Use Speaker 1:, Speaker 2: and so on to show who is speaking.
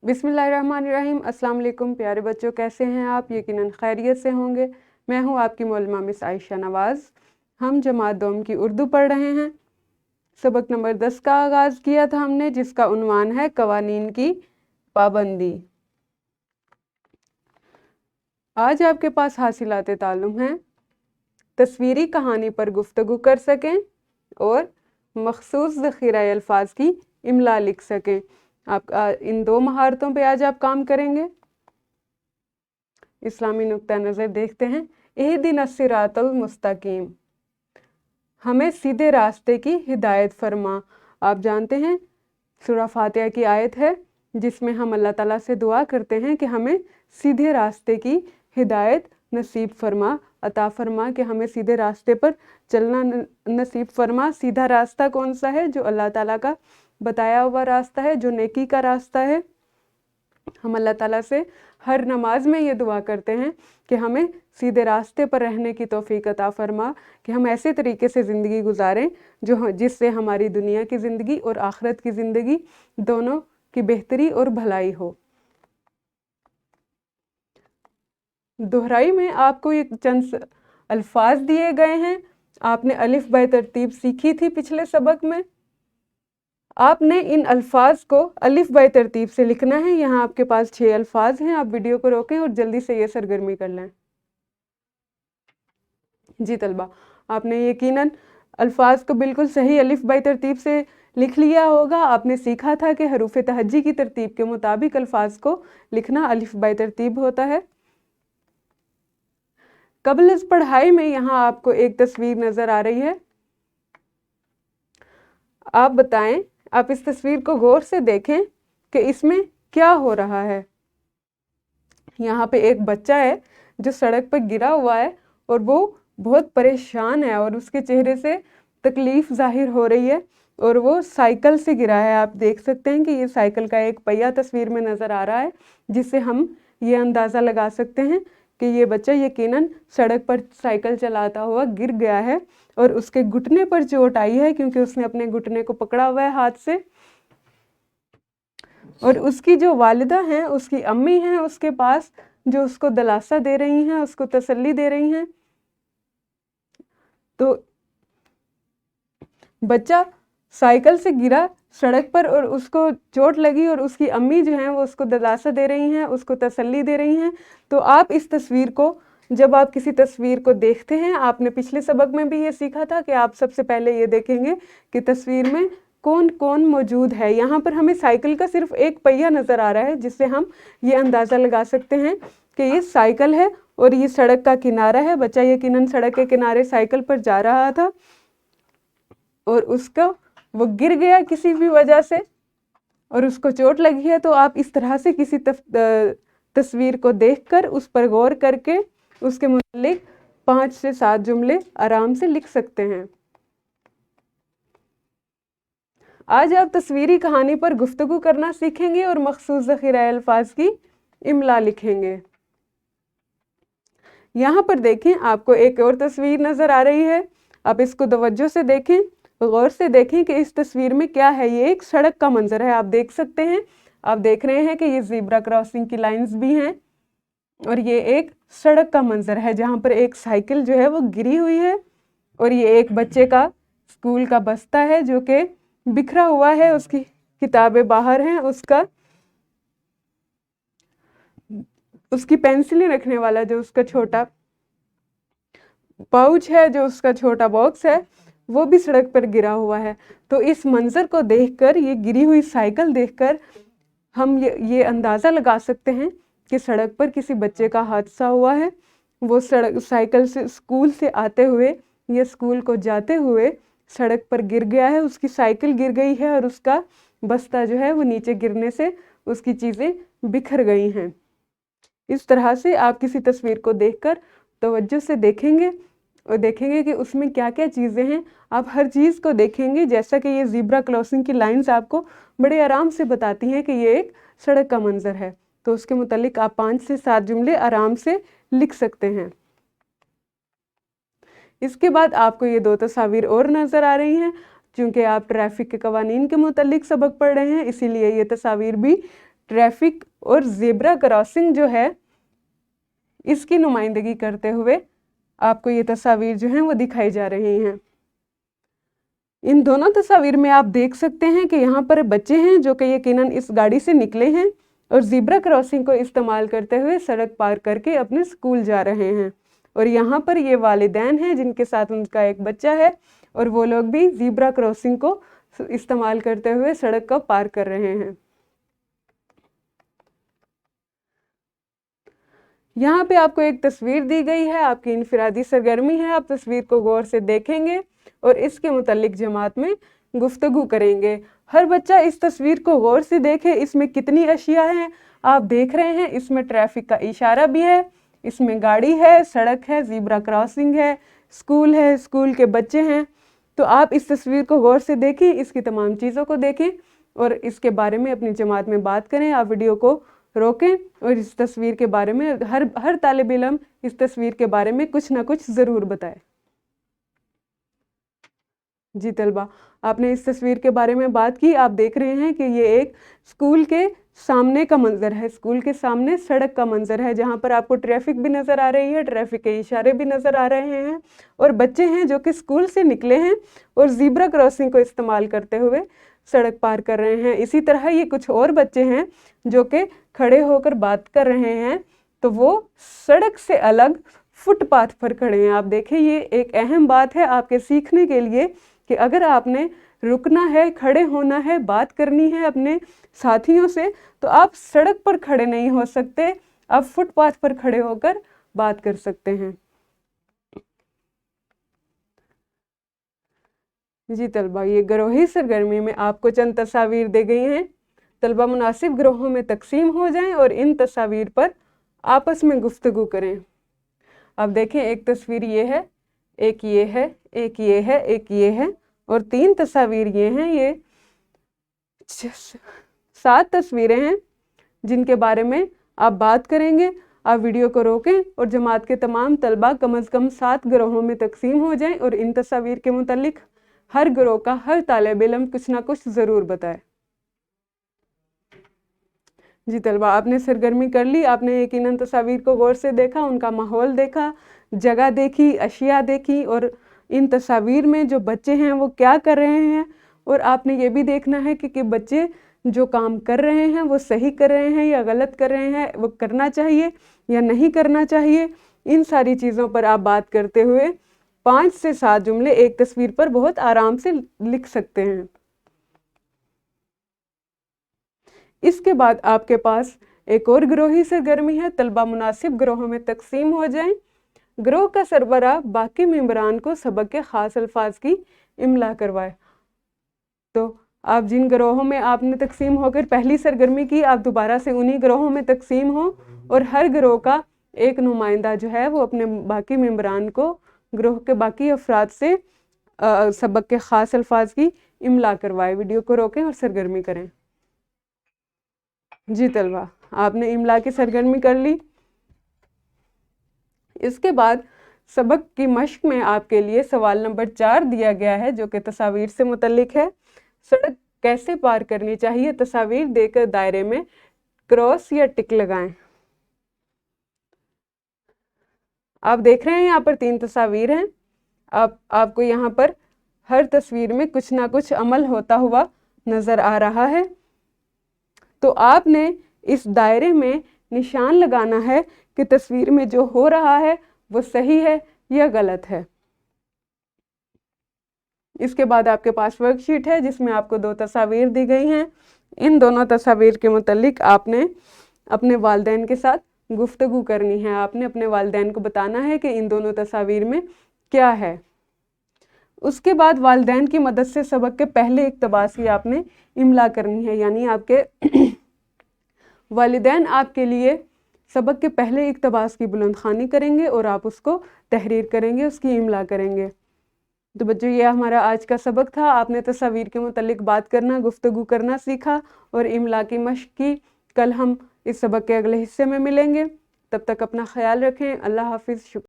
Speaker 1: बिस्मिल्लाहिर्रहमानिर्रहीम। अस्सलाम वालेकुम प्यारे बच्चों, कैसे हैं आप? यकीनन खैरियत से होंगे। मैं हूं आपकी मौलमा मिस आयशा नवाज़। हम जमात दोम की उर्दू पढ़ रहे हैं। सबक नंबर 10 का आगाज़ किया था हमने, जिसका उन्वान है कवानीन की पाबंदी। आज आपके पास हासिलात ताल्लुम हैं तस्वीरी कहानी पर गुफ्तगू कर सकें और मखसूस ज़ख़ीरा अल्फाज की इमला लिख सकें। आप इन दो महारतों पे आज आप काम करेंगे। इस्लामी नुक्ता नज़र देखते हैं। इहदिना सिरातल मुस्तकीम, हमें सीधे रास्ते की हिदायत फरमा। आप जानते हैं सूरा फातिहा की आयत है जिसमें हम अल्लाह ताला से दुआ करते हैं कि हमें सीधे रास्ते की हिदायत नसीब फरमा, अता फरमा, कि हमें सीधे रास्ते पर चलना नसीब फरमा। सीधा रास्ता कौन सा है? जो अल्लाह ताला का बताया हुआ रास्ता है, जो नेकी का रास्ता है। हम अल्लाह ताला से हर नमाज में ये दुआ करते हैं कि हमें सीधे रास्ते पर रहने की तौफीक अता फरमा, कि हम ऐसे तरीके से ज़िंदगी गुजारें जिससे हमारी दुनिया की ज़िंदगी और आखिरत की ज़िंदगी दोनों की बेहतरी और भलाई हो। दोहराई में आपको ये चंद अल्फाज दिए गए हैं। आपने अलिफ बाय तरतीब सीखी थी पिछले सबक में। आपने इन अल्फाज को अलिफ बाय तरतीब से लिखना है। यहाँ आपके पास 6 अल्फाज हैं। आप वीडियो को रोकें और जल्दी से ये सरगर्मी कर लें। जी तलबा, आपने यकीनन अल्फाज को बिल्कुल सही अलिफ बाय तरतीब से लिख लिया होगा। आपने सीखा था कि हरूफ तहज्जी की तरतीब के मुताबिक अल्फाज को लिखना अलिफ बाय तरतीब होता है। कबल इस पढ़ाई में यहाँ आपको एक तस्वीर नज़र आ रही है। आप बताएं, आप इस तस्वीर को गौर से देखें कि इसमें क्या हो रहा है। यहाँ पे एक बच्चा है जो सड़क पर गिरा हुआ है और वो बहुत परेशान है और उसके चेहरे से तकलीफ़ ज़ाहिर हो रही है और वो साइकिल से गिरा है। आप देख सकते हैं कि ये साइकिल का एक पहिया तस्वीर में नज़र आ रहा है, जिससे हम ये अंदाज़ा लगा सकते हैं कि ये बच्चा यकीनन सड़क पर साइकिल चलाता हुआ गिर गया है और उसके घुटने पर चोट आई है, क्योंकि उसने अपने घुटने को पकड़ा हुआ है हाथ से। और उसकी जो वालिदा हैं, उसकी अम्मी हैं उसके पास, जो उसको दिलासा दे रही हैं, उसको तसल्ली दे रही हैं। तो बच्चा साइकिल से गिरा सड़क पर और उसको चोट लगी और उसकी अम्मी जो हैं वो उसको दिलासा दे रही हैं, उसको तसल्ली दे रही हैं। तो आप इस तस्वीर को, जब आप किसी तस्वीर को देखते हैं, आपने पिछले सबक में भी ये सीखा था कि आप सबसे पहले ये देखेंगे कि तस्वीर में कौन कौन मौजूद है। यहाँ पर हमें साइकिल का सिर्फ एक पहिया नज़र आ रहा है, जिससे हम ये अंदाज़ा लगा सकते हैं कि ये साइकिल है और ये सड़क का किनारा है। बच्चा यकीनन सड़क के किनारे साइकिल पर जा रहा था और वो गिर गया किसी भी वजह से और उसको चोट लगी है। तो आप इस तरह से किसी तस्वीर को देखकर उस पर गौर करके उसके मुतालिक 5 से 7 जुमले आराम से लिख सकते हैं। आज आप तस्वीरी कहानी पर गुफ्तगू करना सीखेंगे और मखसूस ज़ख़ीरा अल्फाज की इमला लिखेंगे। यहाँ पर देखें, आपको एक और तस्वीर नज़र आ रही है। आप इसको तवज्जो से देखें, गौर से देखें कि इस तस्वीर में क्या है। ये एक सड़क का मंजर है। आप देख सकते हैं, आप देख रहे हैं कि ये ज़ीब्रा क्रॉसिंग की लाइंस भी हैं और ये एक सड़क का मंजर है जहाँ पर एक साइकिल जो है वो गिरी हुई है और ये एक बच्चे का स्कूल का बस्ता है जो कि बिखरा हुआ है। उसकी किताबें बाहर हैं, उसकी पेंसिलें रखने वाला जो उसका छोटा पाउच है, जो उसका छोटा बॉक्स है, वो भी सड़क पर गिरा हुआ है। तो इस मंजर को देखकर, ये गिरी हुई साइकिल देखकर हम ये अंदाज़ा लगा सकते हैं कि सड़क पर किसी बच्चे का हादसा हुआ है। वो साइकिल से स्कूल से आते हुए या स्कूल को जाते हुए सड़क पर गिर गया है, उसकी साइकिल गिर गई है और उसका बस्ता जो है वो नीचे गिरने से उसकी चीज़ें बिखर गई हैं। इस तरह से आप किसी तस्वीर को देखकर तवज्जो से देखेंगे और देखेंगे कि उसमें क्या क्या चीज़ें हैं। आप हर चीज़ को देखेंगे, जैसा कि ये ज़ीब्रा क्रॉसिंग की लाइंस आपको बड़े आराम से बताती हैं कि ये एक सड़क का मंजर है। तो उसके मुतालिक आप 5 से 7 जुमले आराम से लिख सकते हैं। इसके बाद आपको ये 2 तस्वीर और नज़र आ रही हैं। चूँकि आप ट्रैफिक के कवानीन के मुतालिक सबक पढ़ रहे हैं, इसीलिए ये तस्वीर भी ट्रैफिक और ज़ेब्रा क्रॉसिंग जो है इसकी नुमाइंदगी करते हुए आपको ये तस्वीर जो हैं वो दिखाई जा रही हैं। इन दोनों तस्वीर में आप देख सकते हैं कि यहाँ पर बच्चे हैं जो कि यकीनन इस गाड़ी से निकले हैं और ज़ेब्रा क्रॉसिंग को इस्तेमाल करते हुए सड़क पार करके अपने स्कूल जा रहे हैं। और यहाँ पर ये वालिदैन हैं जिनके साथ उनका एक बच्चा है और वो लोग भी ज़ेब्रा क्रॉसिंग को इस्तेमाल करते हुए सड़क को पार कर रहे हैं। यहाँ पे आपको एक तस्वीर दी गई है, आपकी इनफिरादी सरगर्मी है। आप तस्वीर को गौर से देखेंगे और इसके मुतालिक जमात में गुफ्तगू करेंगे। हर बच्चा इस तस्वीर को गौर से देखे, इसमें कितनी अशिया हैं आप देख रहे हैं। इसमें ट्रैफिक का इशारा भी है, इसमें गाड़ी है, सड़क है, ज़ेब्रा क्रॉसिंग है, स्कूल के बच्चे हैं। तो आप इस तस्वीर को गौर से देखें, इसकी तमाम चीज़ों को देखें और इसके बारे में अपनी जमात में बात करें। आप वीडियो को रोकें और इस तस्वीर के बारे में हर तालिब इल्म इस तस्वीर के बारे में कुछ ना कुछ ज़रूर बताए। जी तलबा, आपने इस तस्वीर के बारे में बात की। आप देख रहे हैं कि ये एक स्कूल के सामने का मंजर है, स्कूल के सामने सड़क का मंजर है, जहाँ पर आपको ट्रैफिक भी नज़र आ रही है, ट्रैफिक के इशारे भी नज़र आ रहे हैं और बच्चे हैं जो कि स्कूल से निकले हैं और ज़ेब्रा क्रॉसिंग को इस्तेमाल करते हुए सड़क पार कर रहे हैं। इसी तरह ये कुछ और बच्चे हैं जो कि खड़े होकर बात कर रहे हैं, तो वो सड़क से अलग फुटपाथ पर खड़े हैं। आप देखें, ये एक अहम बात है आपके सीखने के लिए कि अगर आपने रुकना है, खड़े होना है, बात करनी है अपने साथियों से, तो आप सड़क पर खड़े नहीं हो सकते, आप फुटपाथ पर खड़े होकर बात कर सकते हैं। जी तलबा, ये गिरोही सरगर्मी में आपको चंद तस्वीर दी गई हैं। तलबा मुनासिब गिरोहों में तकसीम हो जाएं और इन तस्वीर पर आपस में गुफ्तगू करें। अब देखें, एक तस्वीर ये है, एक ये है, एक ये है, एक ये है और 3 तस्वीर ये हैं। ये 7 तस्वीरें हैं जिनके बारे में आप बात करेंगे। आप वीडियो को रोकें और जमात के तमाम तलबा कम अज़ कम 7 गिरोहों में तकसीम हो जाएं और इन तस्वीर के मुतालिक हर गिरोह का हर तालिब इल्म कुछ ना कुछ ज़रूर बताए। जी तलबा, आपने सरगर्मी कर ली, आपने यकीनन तस्वीर को गौर से देखा, उनका माहौल देखा, जगह देखी, अशिया देखी और इन तस्वीर में जो बच्चे हैं वो क्या कर रहे हैं। और आपने ये भी देखना है कि बच्चे जो काम कर रहे हैं वो सही कर रहे हैं या गलत कर रहे हैं, वो करना चाहिए या नहीं करना चाहिए। इन सारी चीज़ों पर आप बात करते हुए 5 से 7 जुमले एक तस्वीर पर बहुत आराम से लिख सकते हैं। इसके बाद आपके पास एक और गिरोही सरगर्मी है। तलबा मुनासिब गिरोहों में तकसीम हो जाएं। गिरोह का सरबराह बाकी मेंबरान को सबक के ख़ास अल्फाज की इमला करवाए। तो आप जिन गिरोहों में आपने तकसीम होकर पहली सरगर्मी की, आप दोबारा से उन्हीं गिरोहों में तकसीम हो और हर गिरोह का एक नुमाइंदा जो है वो अपने बाकी मेंबरान को गिरोह के बाकी अफराद से सबक के ख़ास अल्फाज की इमला करवाए। वीडियो को रोकें और सरगर्मी करें। जी तलबा, आपने इमला की सरगर्मी कर ली। इसके बाद सबक की मश्क में आपके लिए सवाल नंबर 4 दिया गया है जो कि तस्वीर से मुतल्लिक है। सड़क कैसे पार करनी चाहिए, तस्वीर देकर दायरे में क्रॉस या टिक लगाएं। आप देख रहे हैं यहाँ पर 3 तस्वीर हैं। आपको यहाँ पर हर तस्वीर में कुछ ना कुछ अमल होता हुआ नज़र आ रहा है। तो आपने इस दायरे में निशान लगाना है कि तस्वीर में जो हो रहा है वो सही है या गलत है। इसके बाद आपके पास वर्कशीट है जिसमें आपको 2 तस्वीर दी गई हैं। इन दोनों तस्वीर के मुतालिक आपने अपने वालिदैन के साथ गुफ्तगू करनी है। आपने अपने वालिदैन को बताना है कि इन दोनों तस्वीर में क्या है। उसके बाद वालिदैन की मदद से सबक के पहले इक्तबास की आपने इमला करनी है, यानी आपके वालिदैन आपके लिए सबक के पहले इक्तबास की बुलंदखानी करेंगे और आप उसको तहरीर करेंगे, उसकी इमला करेंगे। तो बच्चों, ये हमारा आज का सबक था। आपने तस्वीर के मुतालिक बात करना, गुफ्तगू करना सीखा और इमला की मश्क की। कल हम इस सबक के अगले हिस्से में मिलेंगे। तब तक अपना ख्याल रखें। अल्लाह हाफिज़।